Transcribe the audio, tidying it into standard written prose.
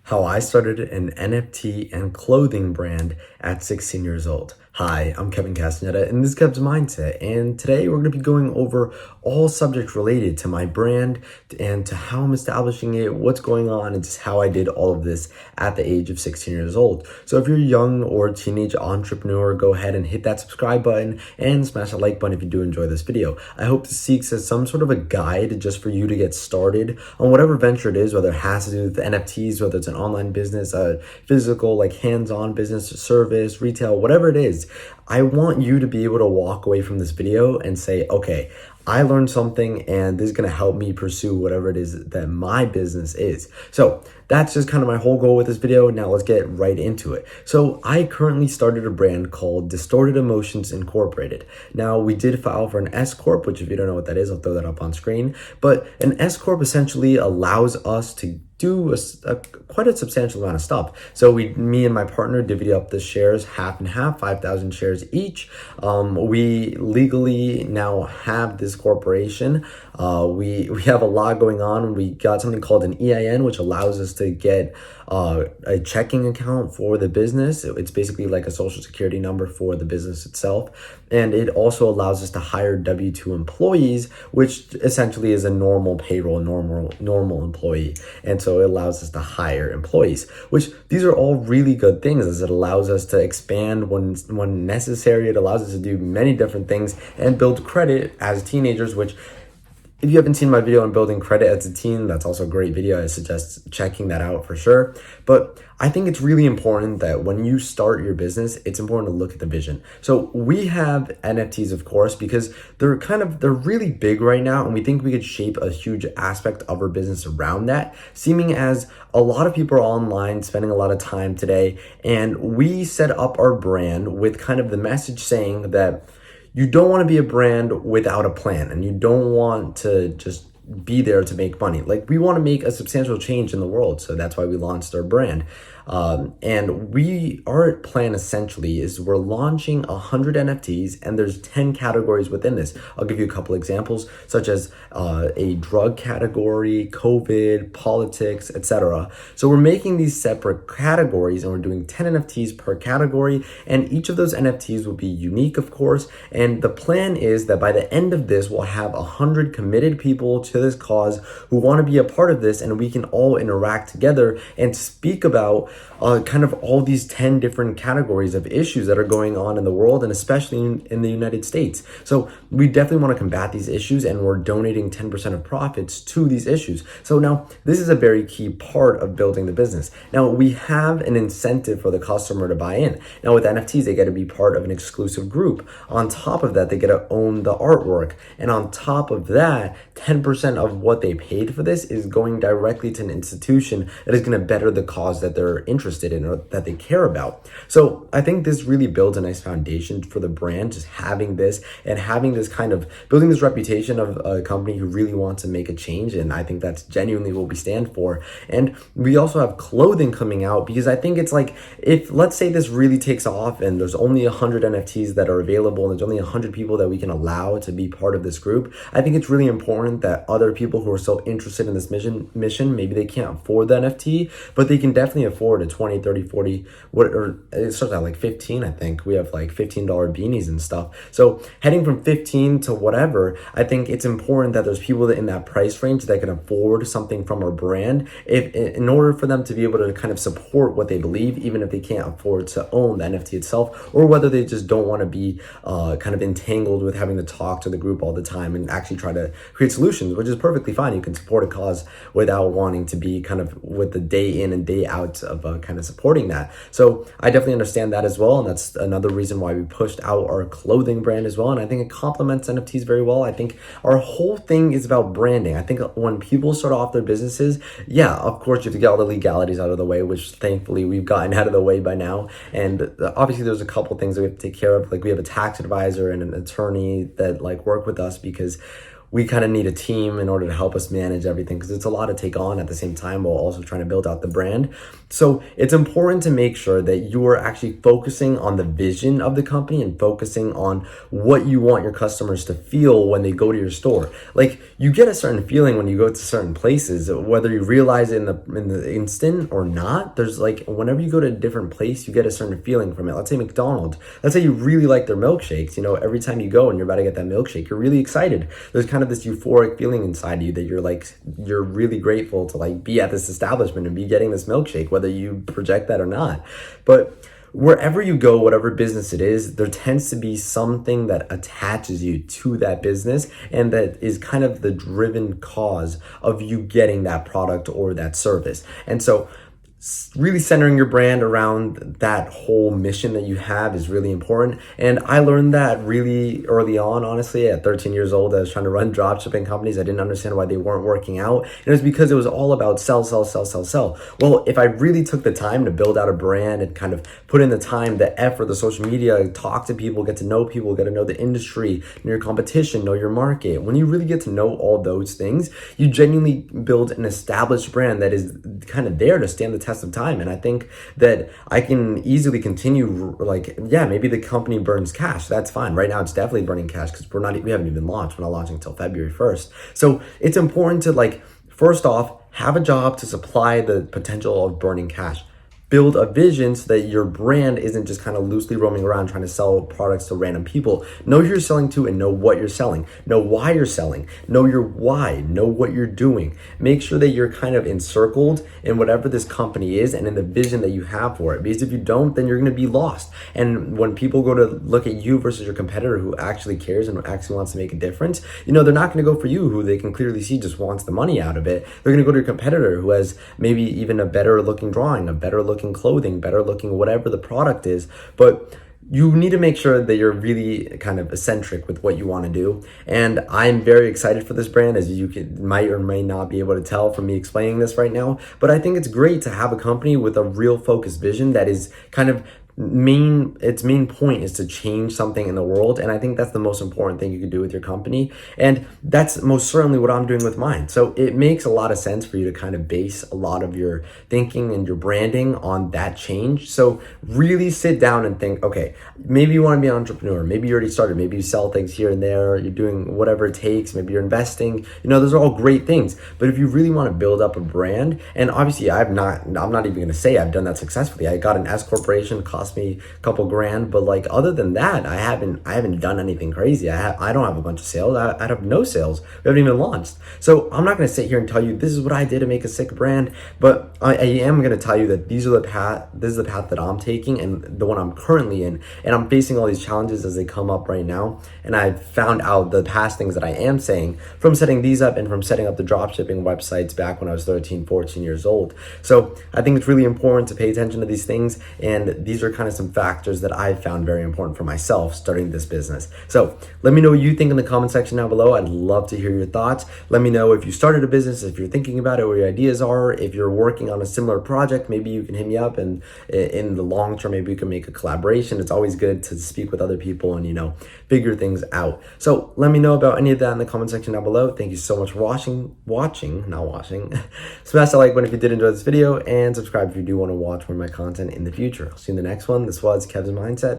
How I started an NFT and clothing brand at 16 years old. Hi, I'm Kevin Castaneda, and this is Kev's Mindset. And today we're going to be going over all subjects related to my brand and to how I'm establishing it, what's going on, and just how I did all of this at the age of 16 years old. So if you're a young or teenage entrepreneur, go ahead and hit that subscribe button and smash the like button if you do enjoy this video. I hope this seeks as some sort of a guide just for you to get started on whatever venture it is, whether it has to do with NFTs, whether it's an online business, a physical, like hands-on business, service, retail, whatever it is. I want you to be able to walk away from this video and say, okay, I learned something and this is going to help me pursue whatever it is that my business is. So that's just kind of my whole goal with this video. Now let's get right into it. So I currently started a brand called Distorted Emotions Incorporated. Now we did file for an S Corp, which if you don't know what that is, I'll throw that up on screen. But an S Corp essentially allows us to do quite a substantial amount of stuff. So me and my partner divvied up the shares half and half, 5,000 shares each. We legally now have this corporation. We have a lot going on. We got something called an EIN, which allows us to get a checking account for the business. It's basically like a social security number for the business itself. And it also allows us to hire W-2 employees, which essentially is a normal payroll, normal employee. And so it allows us to hire employees, which these are all really good things, as it allows us to expand when necessary. It allows us to do many different things and build credit as teenagers, which if you haven't seen my video on building credit as a teen, that's also a great video. I suggest checking that out for sure. But I think it's really important that when you start your business, it's important to look at the vision. So we have NFTs, of course, because they're really big right now. And we think we could shape a huge aspect of our business around that, seeming as a lot of people are online spending a lot of time today. And we set up our brand with kind of the message saying that you don't want to be a brand without a plan, and you don't want to just be there to make money. Like, we want to make a substantial change in the world. So that's why we launched our brand. And our plan essentially is we're launching 100 NFTs, and there's 10 categories within this. I'll give you a couple examples, such as a drug category, COVID, politics, etc. So we're making these separate categories, and we're doing 10 NFTs per category, and each of those NFTs will be unique, of course. And the plan is that by the end of this, we'll have 100 committed people to this cause who want to be a part of this, and we can all interact together and speak about kind of all these 10 different categories of issues that are going on in the world, and especially in the United States. So we definitely want to combat these issues, and we're donating 10% of profits to these issues. So now this is a very key part of building the business. Now we have an incentive for the customer to buy in. Now with NFTs, they get to be part of an exclusive group. On top of that, they get to own the artwork. And on top of that, 10% of what they paid for this is going directly to an institution that is going to better the cause that they're interested in or that they care about. So I think this really builds a nice foundation for the brand, just having this and having this kind of building this reputation of a company who really wants to make a change. And I think that's genuinely what we stand for. And we also have clothing coming out, because I think it's like, if let's say this really takes off and there's only 100 NFTs that are available and there's only 100 people that we can allow to be part of this group, I think it's really important that other people who are so interested in this mission, maybe they can't afford the NFT, but they can definitely afford a 20, 30, 40, or it starts at like 15, I think. We have like $15 beanies and stuff. So heading from 15 to whatever, I think it's important that there's people that in that price range that can afford something from our brand, in order for them to be able to kind of support what they believe, even if they can't afford to own the NFT itself, or whether they just don't want to be kind of entangled with having to talk to the group all the time and actually try to create solutions, which is perfectly fine. You can support a cause without wanting to be kind of with the day in and day out of kind of supporting that. So I definitely understand that as well. And that's another reason why we pushed out our clothing brand as well. And I think it complements NFTs very well. I think our whole thing is about branding. I think when people start off their businesses, yeah, of course, you have to get all the legalities out of the way, which thankfully we've gotten out of the way by now. And obviously there's a couple things that we have to take care of. Like, we have a tax advisor and an attorney that like work with us, because we kind of need a team in order to help us manage everything, because it's a lot to take on at the same time while also trying to build out the brand. So it's important to make sure that you are actually focusing on the vision of the company and focusing on what you want your customers to feel when they go to your store. Like, you get a certain feeling when you go to certain places, whether you realize it in the instant or not. There's like, whenever you go to a different place, you get a certain feeling from it. Let's say McDonald's. Let's say you really like their milkshakes. Every time you go and you're about to get that milkshake, you're really excited. There's kind of this euphoric feeling inside you that you're really grateful to like be at this establishment and be getting this milkshake, whether you project that or not. But wherever you go, whatever business it is, there tends to be something that attaches you to that business and that is kind of the driven cause of you getting that product or that service. And so really centering your brand around that whole mission that you have is really important. And I learned that really early on, honestly. At 13 years old, I was trying to run dropshipping companies. I didn't understand why they weren't working out. And it was because it was all about sell, sell, sell, sell, sell. Well, if I really took the time to build out a brand and kind of put in the time, the effort, the social media, talk to people, get to know people, get to know the industry, know your competition, know your market. When you really get to know all those things, you genuinely build an established brand that is kind of there to stand the test of time. And I think that I can easily continue, maybe the company burns cash. That's fine. Right now it's definitely burning cash because we haven't even launched. We're not launching until February 1st. So it's important to first off, have a job to supply the potential of burning cash. Build a vision so that your brand isn't just kind of loosely roaming around trying to sell products to random people. Know who you're selling to and know what you're selling. Know why you're selling. Know your why. Know what you're doing. Make sure that you're kind of encircled in whatever this company is and in the vision that you have for it. Because if you don't, then you're going to be lost. And when people go to look at you versus your competitor who actually cares and actually wants to make a difference, they're not going to go for you, who they can clearly see just wants the money out of it. They're going to go to your competitor who has maybe even a better looking drawing, a better looking clothing, better looking whatever the product is. But you need to make sure that you're really kind of eccentric with what you want to do. And I'm very excited for this brand, as you might or may not be able to tell from me explaining this right now. But I think it's great to have a company with a real focused vision that is kind of its main point is to change something in the world. And I think that's the most important thing you could do with your company. And that's most certainly what I'm doing with mine. So it makes a lot of sense for you to kind of base a lot of your thinking and your branding on that change. So really sit down and think, okay, maybe you want to be an entrepreneur. Maybe you already started. Maybe you sell things here and there. You're doing whatever it takes. Maybe you're investing. Those are all great things. But if you really want to build up a brand, and obviously I'm not even going to say I've done that successfully. I got an S corporation, cost me a couple grand, but other than that, I haven't done anything crazy. I don't have a bunch of sales. I have no sales. We haven't even launched. So I'm not going to sit here and tell you this is what I did to make a sick brand, but I am going to tell you that this is the path that I'm taking and the one I'm currently in, and I'm facing all these challenges as they come up right now. And I've found out the past things that I am saying from setting these up and from setting up the dropshipping websites back when I was 13, 14 years old. So I think it's really important to pay attention to these things, and these are kind of some factors that I've found very important for myself starting this business. So let me know what you think in the comment section down below. I'd love to hear your thoughts. Let me know if you started a business, if you're thinking about it, what your ideas are. If you're working on a similar project, maybe you can hit me up, and in the long term, maybe we can make a collaboration. It's always good to speak with other people and, figure things out. So let me know about any of that in the comment section down below. Thank you so much for watching. Smash that like button if you did enjoy this video, and subscribe if you do want to watch more of my content in the future. I'll see you in the next one. This was Kevin's Mindset.